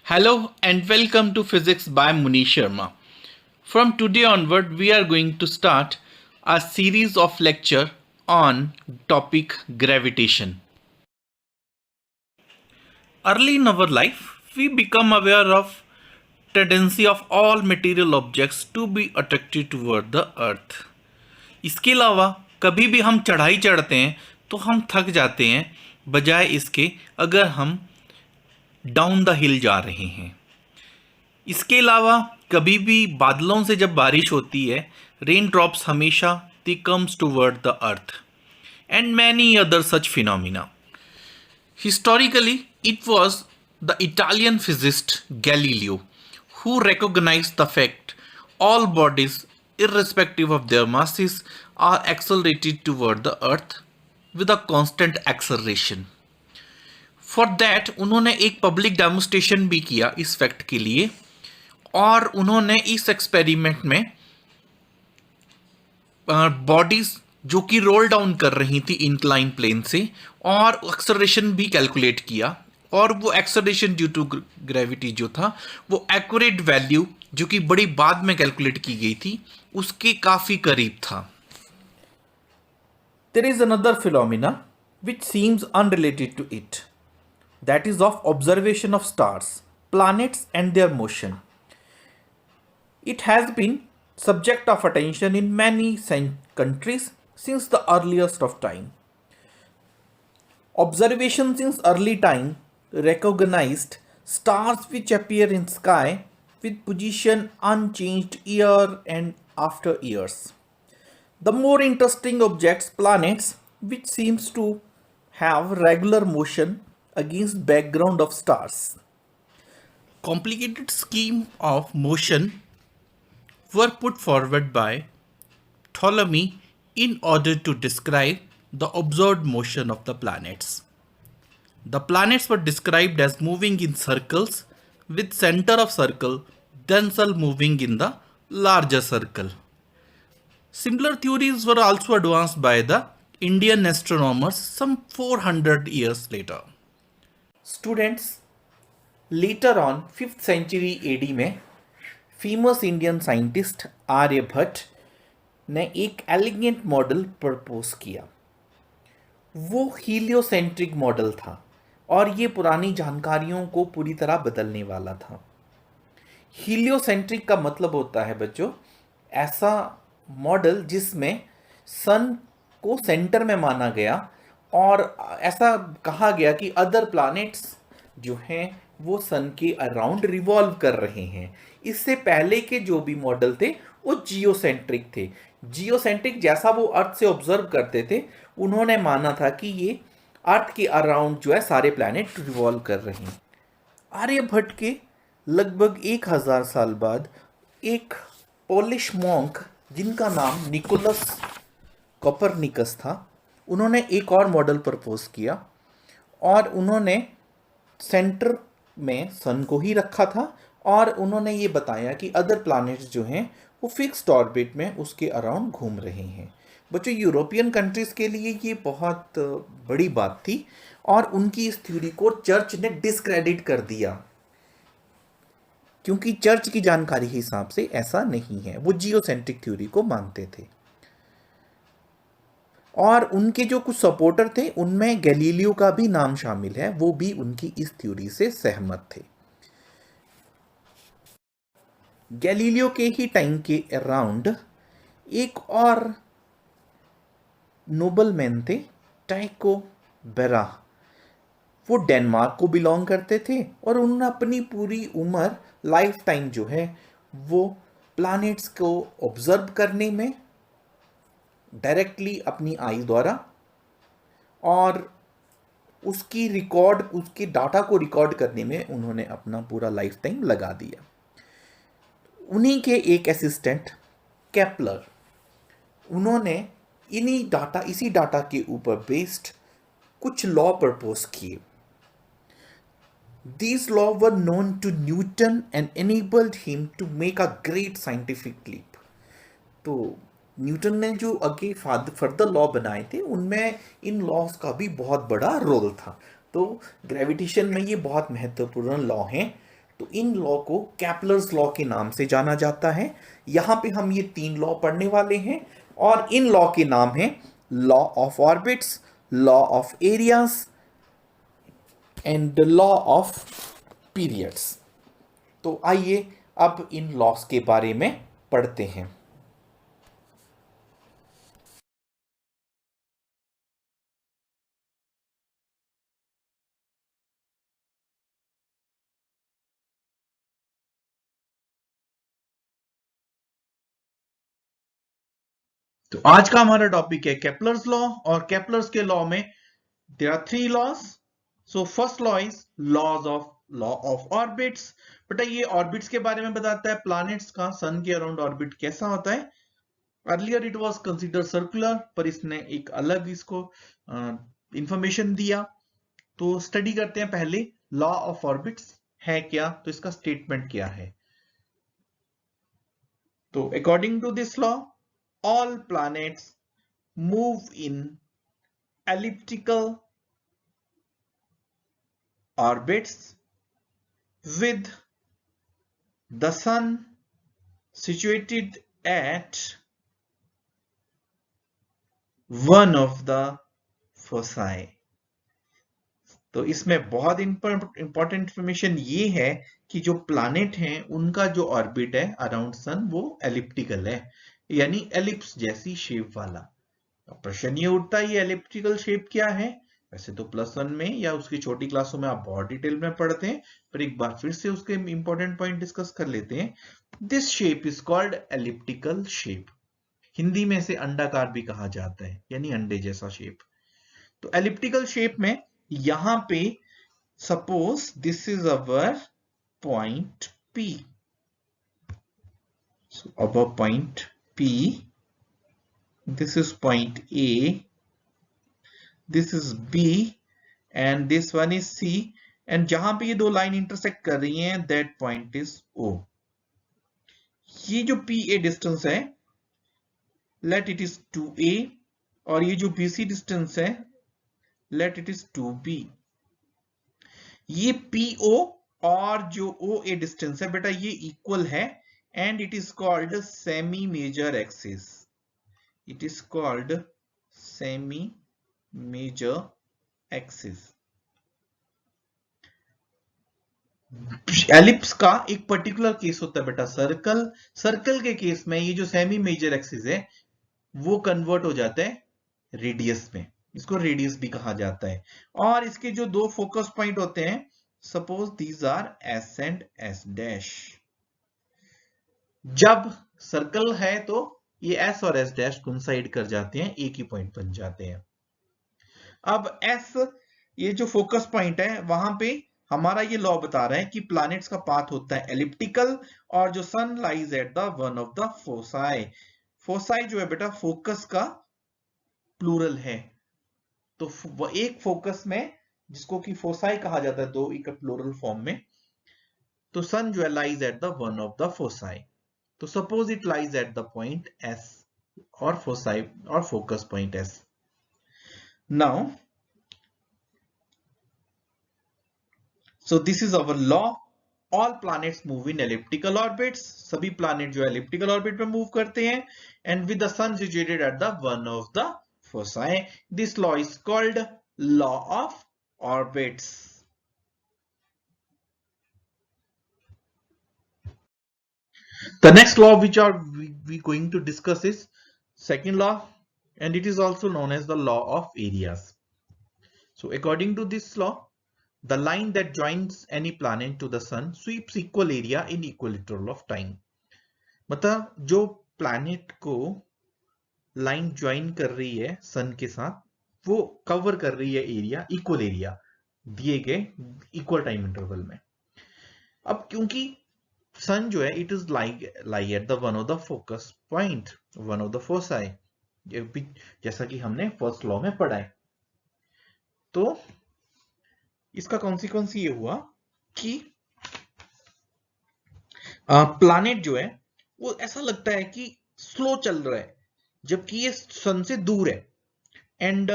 Hello and welcome to Physics by Munish Sharma. From today onward, we are going to start a series of lecture on topic gravitation. Early in our life, we become aware of tendency of all material objects to be attracted toward the earth. इसके अलावा कभी भी हम चढ़ाई चढ़ते हैं तो हम थक जाते हैं, बजाय इसके अगर हम डाउन द हिल जा रहे हैं। इसके अलावा कभी भी बादलों से जब बारिश होती है, रेन ड्रॉप्स हमेशा they comes toward the earth and many other such phenomena. Historically it was the Italian physicist Galileo who recognized the fact all bodies, irrespective of their masses, are accelerated toward the earth with a constant acceleration. For that उन्होंने एक public demonstration भी किया इस fact के लिए, और उन्होंने इस एक्सपेरिमेंट में बॉडीज जो कि रोल डाउन कर रही थी इंक्लाइन प्लेन से, और एक्सेलरेशन भी कैलकुलेट किया, और वो एक्सेलरेशन ड्यू टू ग्रेविटी जो था वो एक्यूरेट वैल्यू जो कि बड़ी बाद में कैलकुलेट की गई थी उसके काफ़ी करीब था। There is another phenomena which seems unrelated to it, that is of observation of stars, planets and their motion. It has been subject of attention in many countries since the earliest of time. Observation since early time recognized stars which appear in sky with position unchanged year and after years. The more interesting objects, planets, which seems to have regular motion against background of stars. Complicated scheme of motion were put forward by Ptolemy in order to describe the observed motion of the planets. The planets were described as moving in circles with center of circle themselves moving in the larger circle. Similar theories were also advanced by the Indian astronomers some 400 years later. Students, later on 5th century AD में famous Indian scientist Aryabhata ने एक elegant model propose किया। वो heliocentric model था और ये पुरानी जानकारियों को पूरी तरह बदलने वाला था। हीलियोसेंट्रिक का मतलब होता है बच्चों ऐसा मॉडल जिसमें सन को सेंटर में माना गया और ऐसा कहा गया कि अदर प्लैनेट्स जो हैं वो सन के अराउंड रिवॉल्व कर रहे हैं। इससे पहले के जो भी मॉडल थे वो जियोसेंट्रिक थे। जियोसेंट्रिक जैसा वो अर्थ से ऑब्जर्व करते थे, उन्होंने माना था कि ये अर्थ के अराउंड जो है सारे प्लैनेट रिवॉल्व कर रहे हैं। आर्यभट्ट के लगभग 1000 साल बाद एक पोलिश मॉन्क जिनका नाम निकोलस कोपरनिकस था, उन्होंने एक और मॉडल प्रपोज किया और उन्होंने सेंटर में सन को ही रखा था और उन्होंने ये बताया कि अदर प्लैनेट्स जो हैं वो फिक्स्ड ऑर्बिट में उसके अराउंड घूम रहे हैं। बच्चों, यूरोपियन कंट्रीज़ के लिए ये बहुत बड़ी बात थी और उनकी इस थ्योरी को चर्च ने डिस्क्रेडिट कर दिया, क्योंकि चर्च की जानकारी के हिसाब से ऐसा नहीं है। वो जियोसेंट्रिक थ्योरी को मानते थे और उनके जो कुछ सपोर्टर थे उनमें गैलीलियो का भी नाम शामिल है, वो भी उनकी इस थ्योरी से सहमत थे। गैलीलियो के ही टाइम के अराउंड एक और नोबलमैन थे, टाइको बेरा। वो डेनमार्क को बिलोंग करते थे और उन्होंने अपनी पूरी उम्र लाइफ टाइम जो है वो प्लैनेट्स को ऑब्जर्व करने में डायरेक्टली अपनी आई द्वारा और उसकी रिकॉर्ड उसके डाटा को रिकॉर्ड करने में उन्होंने अपना पूरा लाइफ टाइम लगा दिया। उन्हीं के एक असिस्टेंट केपलर, उन्होंने इसी डाटा के ऊपर बेस्ड कुछ लॉ प्रपोज किए। These laws were known to Newton and enabled him to make a great scientific leap. तो न्यूटन ने जो आगे फर्दर लॉ बनाए थे उनमें इन लॉज का भी बहुत बड़ा रोल था। तो ग्रेविटेशन में ये बहुत महत्वपूर्ण लॉ हैं। तो इन लॉ को कैपलर्स लॉ के नाम से जाना जाता है। यहां पे हम ये 3 लॉ पढ़ने वाले हैं और इन लॉ के नाम है law of orbits, law of areas and the law of periods. तो आइए अब इन लॉस के बारे में पढ़ते हैं। तो आज का हमारा टॉपिक है केपलर्स लॉ, और केपलर्स के लॉ में there are 3 laws. So first law is law of orbits. बेटा ये ऑर्बिट्स के बारे में बताता है, प्लैनेट्स का सन के अराउंड ऑर्बिट कैसा होता है। Earlier it was consider circular, पर इसने एक अलग इसको इंफॉर्मेशन दिया। तो स्टडी करते हैं पहले लॉ ऑफ ऑर्बिट्स है क्या, तो इसका स्टेटमेंट क्या है। तो according to this law, all planets move in elliptical orbits with the sun situated at one of the foci। तो इसमें बहुत इंपॉर्टेंट इंफॉर्मेशन ये है कि जो प्लैनेट हैं उनका जो ऑर्बिट है अराउंड सन वो एलिप्टिकल है, यानी एलिप्स जैसी शेप वाला। प्रश्न ये उठता है ये एलिप्टिकल शेप क्या है। वैसे तो +1 में या उसकी छोटी क्लासों में आप बहुत डिटेल में पढ़ते हैं, पर एक बार फिर से उसके इंपॉर्टेंट पॉइंट डिस्कस कर लेते हैं। This shape is called elliptical shape. Hindi में इसे अंडाकार भी कहा जाता है, यानी अंडे जैसा शेप। तो एलिप्टिकल शेप में यहां पे suppose this is our point P। So our point P, this is point A, this is B and this one is C, and जहां पे ये दो लाइन इंटरसेक्ट कर रही हैं that point is O। ये जो PA डिस्टेंस है let it is 2A, और ये जो BC डिस्टेंस है let it is 2B। ये PO और जो OA डिस्टेंस है बेटा ये इक्वल है, and it is called semi major axis। it is called semi major axis। Ellipse का एक पर्टिकुलर केस होता है बेटा सर्कल। सर्कल के केस में ये जो सेमी मेजर एक्सिस है वो कन्वर्ट हो जाता है रेडियस में, इसको रेडियस भी कहा जाता है। और इसके जो दो फोकस पॉइंट होते हैं, suppose these are S and S'। जब सर्कल है तो ये S और S' कोइंसाइड कर जाते हैं, एक ही पॉइंट बन जाते हैं। अब S ये जो फोकस पॉइंट है वहां पे हमारा ये लॉ बता रहा है कि प्लैनेट्स का पाथ होता है एलिप्टिकल, और जो sun lies at the one of the foci. Foci जो है बेटा फोकस का प्लूरल है, तो एक फोकस में जिसको कि फोसाई कहा जाता है, दो एक प्लूरल फॉर्म में। तो सन जो है lies at the one of the foci. तो suppose it lies at the point S और फोसाई और focus point S। Now so this is our law, all planets move in elliptical orbits। सभी planet जो elliptical orbit में move करते हैं, and with the sun situated at the one of the foci। this law is called law of orbits। the next law which are we going to discuss is second law, and it is also known as the law of areas। so according to this law, the line that joins any planet to the sun sweeps equal area in equal interval of time। मतलब जो planet को line join कर रही है सन के साथ, वो cover कर रही है एरिया, इक्वल एरिया दिए गए इक्वल टाइम इंटरवल में। अब क्योंकि सन जो है it is lie at the one of the focus point, one of the foci, जैसा कि हमने फर्स्ट लॉ में पढ़ा है। तो इसका कॉन्सिक्वेंस ये हुआ कि प्लैनेट जो है वो ऐसा लगता है कि स्लो चल रहा है, जबकि ये सन से दूर है। एंड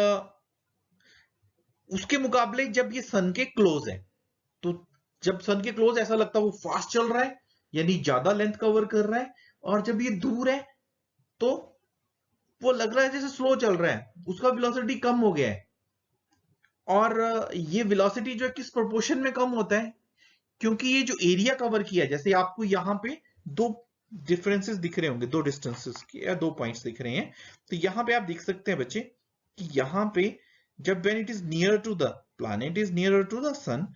उसके मुकाबले जब ये सन के क्लोज है तो जब सन के क्लोज ऐसा लगता है वो फास्ट चल रहा है, यानी ज्यादा लेंथ कवर कर रहा है, और जब ये दूर है तो वो लग रहा है जैसे स्लो चल रहा है, उसका वेलोसिटी कम हो गया है। और ये वेलोसिटी जो है किस प्रोपोर्शन में कम होता है, क्योंकि ये जो एरिया कवर किया है, जैसे आपको यहां पे दो डिफरेंसेस दिख रहे होंगे, दो डिस्टेंसेस के या दो पॉइंट्स दिख रहे हैं, तो यहां पे आप देख सकते हैं बच्चे कि यहां पे जब when it is near to the planet is near to the sun,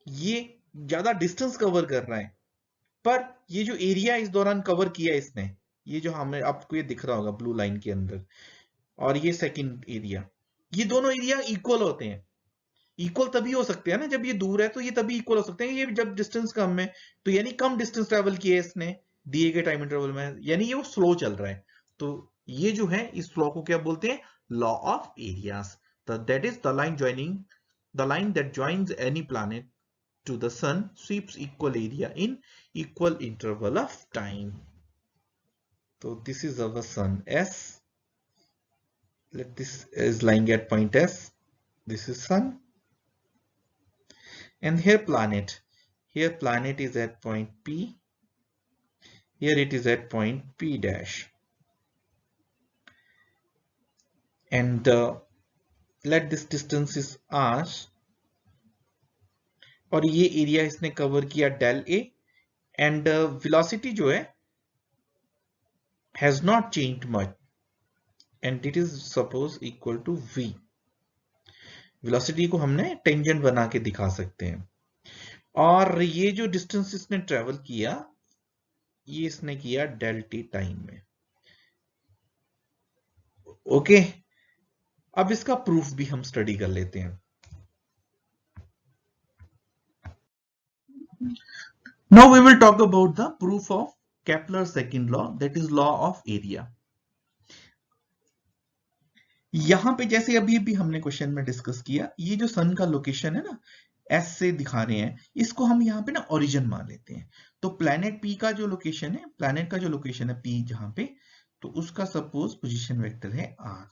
ये ज्यादा डिस्टेंस कवर कर रहा है, पर ये जो एरिया इस दौरान कवर किया इसने, ये जो हमें आपको ये दिख रहा होगा ब्लू लाइन के अंदर, और ये सेकंड एरिया, ये दोनों एरिया इक्वल होते हैं। इक्वल तभी हो सकते हैं ना जब ये दूर है, तो ये तभी इक्वल हो सकते हैं, ये जब डिस्टेंस कम है, तो यानी कम डिस्टेंस ट्रेवल किया है इसने दिए गए टाइम इंटरवल में, यानी ये वो स्लो चल रहा है। तो ये जो है इस लॉ को क्या बोलते हैं, law of areas. That is the line joining the line that joins any planet to the sun sweeps equal area in equal interval of time. So this is our sun S. Let this is lying at point S. This is sun. And here planet. Here planet is at point P. Here it is at point P dash. And let this distance is R. और ये area इसने cover किया del A, and velocity जो है has not changed much and it is suppose equal to v. Velocity को हमने tangent बना के दिखा सकते हैं, और ये जो डिस्टेंस इसने ट्रेवल किया, ये इसने किया डेल टी टाइम में। ओके, अब इसका प्रूफ भी हम स्टडी कर लेते हैं। Now we will talk about the proof of Kepler's second law, that is law of area. यहां पे जैसे अभी भी हमने क्वेश्चन में डिस्कस किया, ये जो सन का लोकेशन है ना, एस से दिखा रहे हैं, इसको हम यहाँ पे ना ओरिजिन मान लेते हैं। तो प्लैनेट पी का जो लोकेशन है, प्लैनेट का जो लोकेशन है पी जहां पे, तो उसका सपोज पोजीशन वेक्टर है r.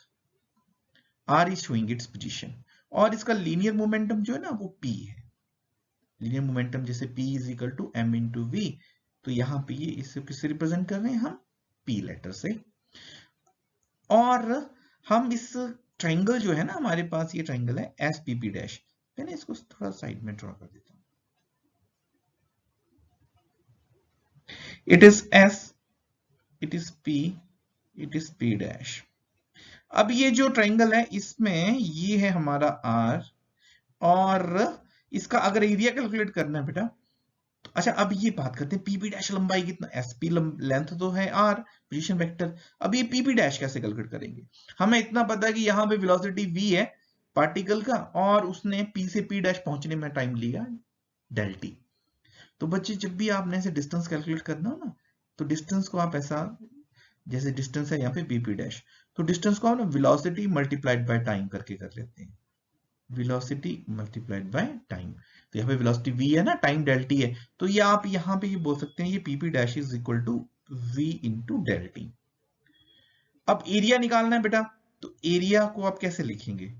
R is showing its position, और इसका लीनियर मोमेंटम जो है ना वो पी है। लीनियर मोमेंटम जैसे P is equal to m into v, तो यहाँ पे ये इससे किससे रिप्रेजेंट कर रहे हैं हम, P लेटर से। और हम इस ट्रायंगल जो है ना हमारे पास, ये ट्रायंगल है एस पी पी डैश, मैंने इसको थोड़ा साइड में ड्रॉ कर देता हूँ। It is S, it is P, it is P dash. अब ये जो ट्रायंगल है इसमें ये है हमारा R, और इसका अगर एरिया कैलकुलेट करना है बेटा, तो अच्छा अब ये बात करते हैं पीपी डैश लंबाई कितना, एसपी लेंथ तो है आर पोजीशन वेक्टर। अब ये पीपी डैश कैसे कैलकुलेट करेंगे, हमें इतना पता है कि यहाँ पे वेलोसिटी v है पार्टिकल का, और उसने पी से पी डैश पहुंचने में टाइम लिया डेल टी। तो बच्चे जब भी आपने ऐसे डिस्टेंस कैलकुलेट करना हो ना, तो डिस्टेंस को आप ऐसा, जैसे डिस्टेंस है यहाँ पे पीपी डैश, तो डिस्टेंस को आप ना वेलोसिटी मल्टीप्लाइड बाय टाइम करके कर लेते हैं, वेलोसिटी मल्टीप्लाइड बाय टाइम। तो यहाँ पे वेलोसिटी v है ना, टाइम डेल टी है, तो ये आप यहाँ पे ये बोल सकते हैं ये p p dash is equal to v into del t. अब एरिया निकालना है बेटा, तो एरिया को आप कैसे लिखेंगे,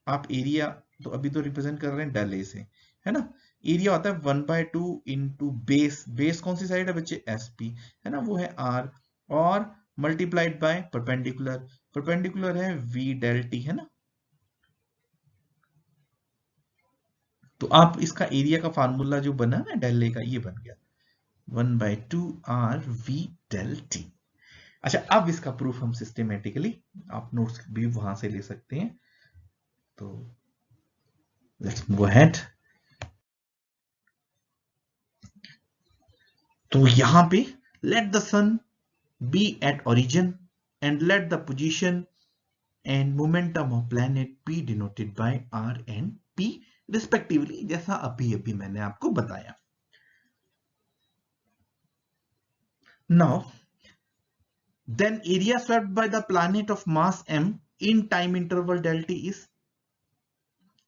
आप एरिया तो अभी तो रिप्रेजेंट कर रहे हैं डेल ए से, है ना। एरिया होता है 1/2 इंटू बेस, बेस कौन सी साइड है बच्चे, एस पी, है ना, वो है आर, और मल्टीप्लाइड बाय परपेंडिकुलर, परपेंडिकुलर है v डेल टी, है ना। तो आप इसका एरिया का फार्मूला जो बना ना डेल ए का, ये बन गया 1/2 आर वी डेल टी। अच्छा अब इसका प्रूफ हम सिस्टमेटिकली, आप नोट्स भी वहां से ले सकते हैं, तो लेट्स मूव अहेड। तो यहां पे let the sun be at origin and let the position and momentum of planet be denoted by r and p respectively, जैसा अभी अभी मैंने आपको बताया। Now, then area swept by the planet of mass m in time interval del t is,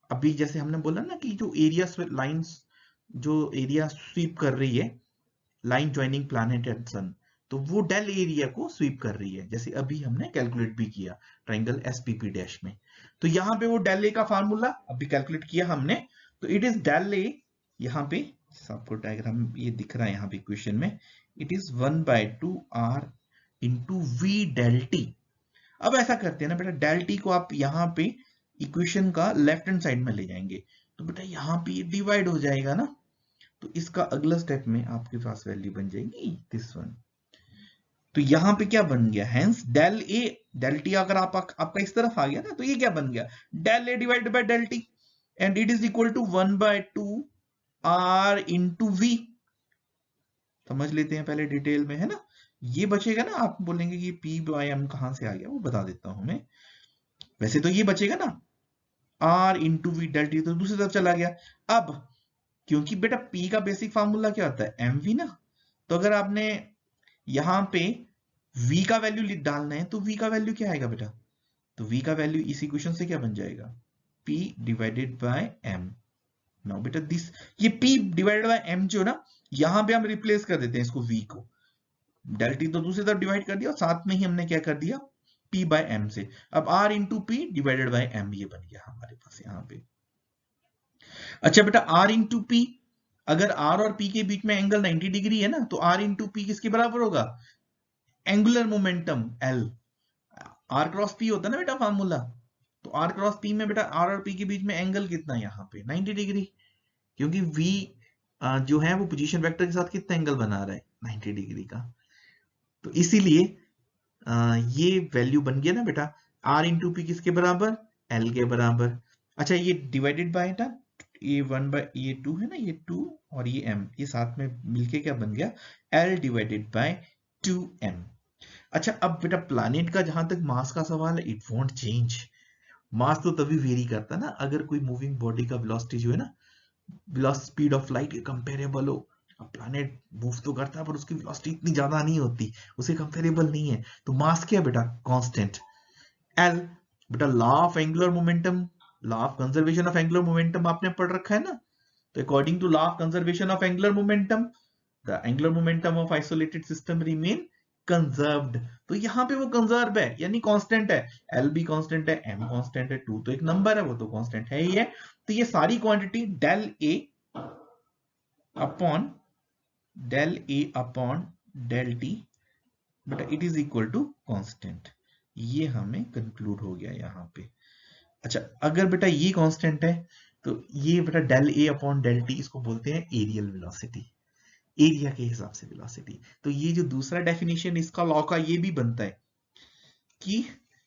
अभी जैसे हमने बोला ना कि जो एरिया लाइंस, जो एरिया स्वीप कर रही है लाइन ज्वाइनिंग प्लैनेट एंड सन, तो वो डेल एरिया को स्वीप कर रही है, जैसे अभी हमने कैलकुलेट भी किया ट्रायंगल एसपीपी डैश में। तो यहां पे वो डेल ए का फार्मूला अभी कैलकुलेट किया हमने, तो इट इज डेल ए, यहाँ पे आपको डायग्राम ये दिख रहा है यहाँ पे इक्वेशन में, it is 1/2 r into v del t. अब ऐसा करते हैं ना बेटा, डेल टी को आप यहाँ पे इक्वेशन का लेफ्ट हैंड साइड में ले जाएंगे, तो बेटा यहाँ पे ये डिवाइड हो जाएगा ना, तो इसका अगला स्टेप में आपके पास वैल्यू बन जाएगी दिस वन। तो यहाँ पे क्या बन गया, hence del A, del T अगर आपका इस तरफ आ गया ना, तो ये क्या बन गया, del a divide by del t, and it is equal to 1/2 r into v. समझ लेते हैं पहले डिटेल में, है ना। ये बचेगा ना, आप बोलेंगे कि पी बाय एम कहां से आ गया, वो बता देता हूं मैं। वैसे तो ये बचेगा ना, r into v del t, तो दूसरी तरफ चला गया। अब क्योंकि बेटा पी का बेसिक फार्मूला क्या होता है, एम वी ना, तो अगर आपने यहां पे v का वैल्यू डालना है, तो v का वैल्यू क्या आएगा बेटा, तो v का वैल्यू इस इक्वेशन से क्या बन जाएगा, p divided by m। Now बेटा दिस, ये p डिवाइडेड बाय m जो ना, यहां पे हम रिप्लेस कर देते हैं इसको v को, डेल टी तो दूसरी तरफ डिवाइड कर दिया, और साथ में ही हमने क्या कर दिया, p बाय m से। अब r into P divided by m ये बन गया हमारे पास यहाँ पे। अच्छा बेटा r इंटू पी, अगर r और p के बीच में एंगल 90 डिग्री है ना, तो r इंटू पी किसके बराबर होगा, angular momentum L। R cross p होता है ना बेटा फार्मूला, तो आर क्रॉस पी में बेटा आर और पी के बीच में एंगल कितना है यहाँ पे 90 डिग्री, क्योंकि v जो है वो पोजीशन वेक्टर के साथ कितना एंगल बना रहा है 90 डिग्री का, तो इसीलिए ये वैल्यू बन गया ना बेटा, आर इंटू पी किसके बराबर, एल के बराबर। अच्छा ये डिवाइडेड बाय ना, ये 1/2 है ना, ये 2 और ये m, ये साथ में मिलके क्या बन गया, l डिवाइडेड बाय 2m। अच्छा अब बेटा प्लैनेट का जहां तक मास का सवाल है, इट वोंट चेंज। मास तो तभी वेरी करता है ना, अगर कोई मूविंग बॉडी का वेलोसिटी जो है ना, वेलोसिटी स्पीड ऑफ लाइट के कंपेरेबल हो। अब प्लैनेट मूव तो करता है पर उसकी वेलोसिटी इतनी ज्यादा नहीं होती, उसे कंपेरेबल नहीं है, तो मास क्या है बेटा, कांस्टेंट एल। बेटा law of angular momentum, law of conservation of angular momentum आपने पढ़ रखा है ना, तो according to law of conservation of angular momentum, the angular momentum of isolated system remain conserved. तो यहां पे वो कंजर्व है, यानी कांस्टेंट है, एल भी कांस्टेंट है, एम कांस्टेंट है, टू तो एक नंबर है, वो तो कांस्टेंट है ही है। तो ये सारी quantity del a upon del t, बेटा it is equal to constant. ये हमें कंक्लूड हो गया यहाँ पे। अच्छा अगर बेटा ये कांस्टेंट है, तो ये बेटा del a upon del T, इसको बोलते हैं एरियल वेलोसिटी, एरिया के हिसाब से वेलोसिटी। तो ये जो दूसरा डेफिनेशन इसका लॉ का ये भी बनता है कि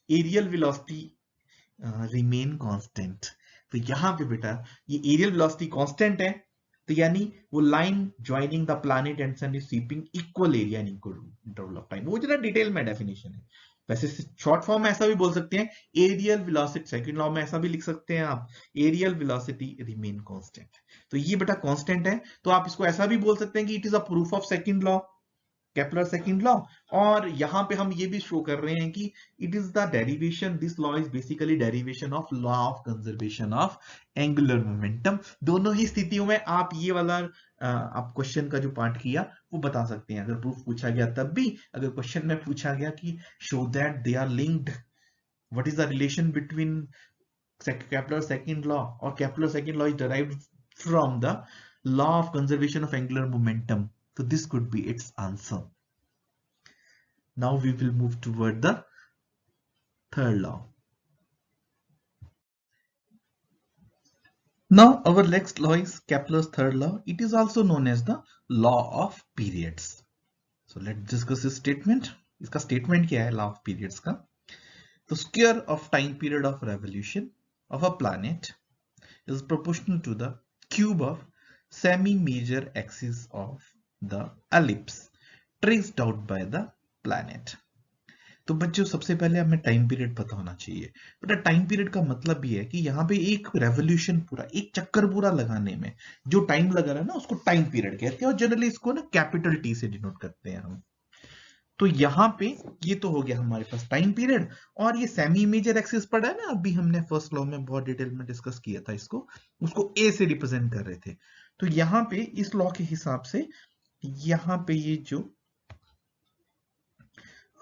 एरियल वेलोसिटी रिमेन कांस्टेंट। तो यहां पे बेटा ये एरियल वेलोसिटी कांस्टेंट है, तो यानी वो line joining the planet and sun is sweeping equal area in equal interval of time. वो जरा डिटेल में डेफिनेशन है, वैसे शॉर्ट फॉर्म में ऐसा भी बोल सकते हैं, एरियल वेलोसिटी, सेकंड लॉ में ऐसा भी लिख सकते हैं आप, एरियल वेलोसिटी रिमेन कांस्टेंट। तो ये बेटा कांस्टेंट है, तो आप इसको ऐसा भी बोल सकते हैं कि it is a proof of second law, Kepler second law. और यहां पे हम ये भी शो कर रहे हैं कि it is the derivation, this law is basically derivation of law of conservation of angular momentum. दोनों ही स्थितियों में आप ये वाला आप क्वेश्चन का जो पार्ट किया वो बता सकते हैं, अगर प्रूफ पूछा गया तब भी, अगर क्वेश्चन में पूछा गया कि show that they are linked, what is the relation between Kepler second law, और Kepler second law is derived from the law of conservation of angular momentum. So this could be its answer. Now we will move toward the third law. Now our next law is Kepler's third law. It is also known as the law of periods. So let's discuss this statement. इसका statement क्या है law of periods का? The square of time period of revolution of a planet is proportional to the cube of semi-major axis of the ellipse traced out by the planet. तो बच्चों सबसे पहले हमें time period पता होना चाहिए। बेटा टाइम पीरियड का मतलब ये है कि यहाँ पे एक रेवोल्यूशन पूरा, एक चक्कर पूरा लगाने में जो टाइम लगा रहा है ना, उसको टाइम पीरियड कहते हैं, और जनरली इसको ना कैपिटल टी से डिनोट करते हैं हम। तो यहाँ पे ये तो हो गया हमारे पास टाइम पीरियड, और ये सेमी मेजर एक्सिस पढ़ा है ना, अभी हमने फर्स्ट लॉ में बहुत डिटेल में डिस्कस किया था इसको, उसको ए से रिप्रेजेंट कर रहे थे। तो यहाँ पे इस लॉ के हिसाब से यहाँ पे ये जो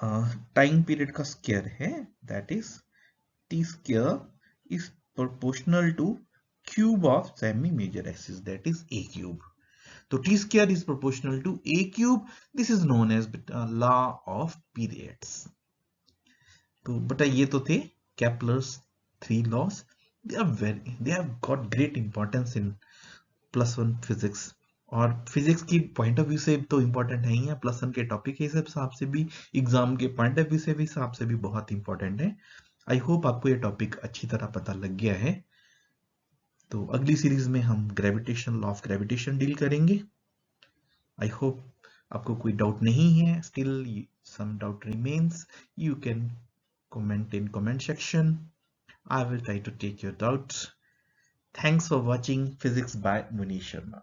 टाइम पीरियड का स्क्वायर है, that is t square is proportional to cube of semi major axis, that is a cube. So t square is proportional to a cube. This is known as law of periods. तो बेटा ये तो थे Kepler's 3 laws. They have got great importance in +1 physics. और physics की point of view से तो important है ही है, +1 के टॉपिक के हिसाब से भी, एग्जाम के पॉइंट ऑफ व्यू से भी हिसाब से भी बहुत इंपॉर्टेंट है. आई होप आपको ये टॉपिक अच्छी तरह पता लग गया है. तो अगली सीरीज में हम gravitation, law of gravitation deal करेंगे. आई होप आपको कोई डाउट नहीं है. Still some doubt remains, you can comment in comment section. I will try to take your doubts. Thanks for watching Physics by Munish Sharma.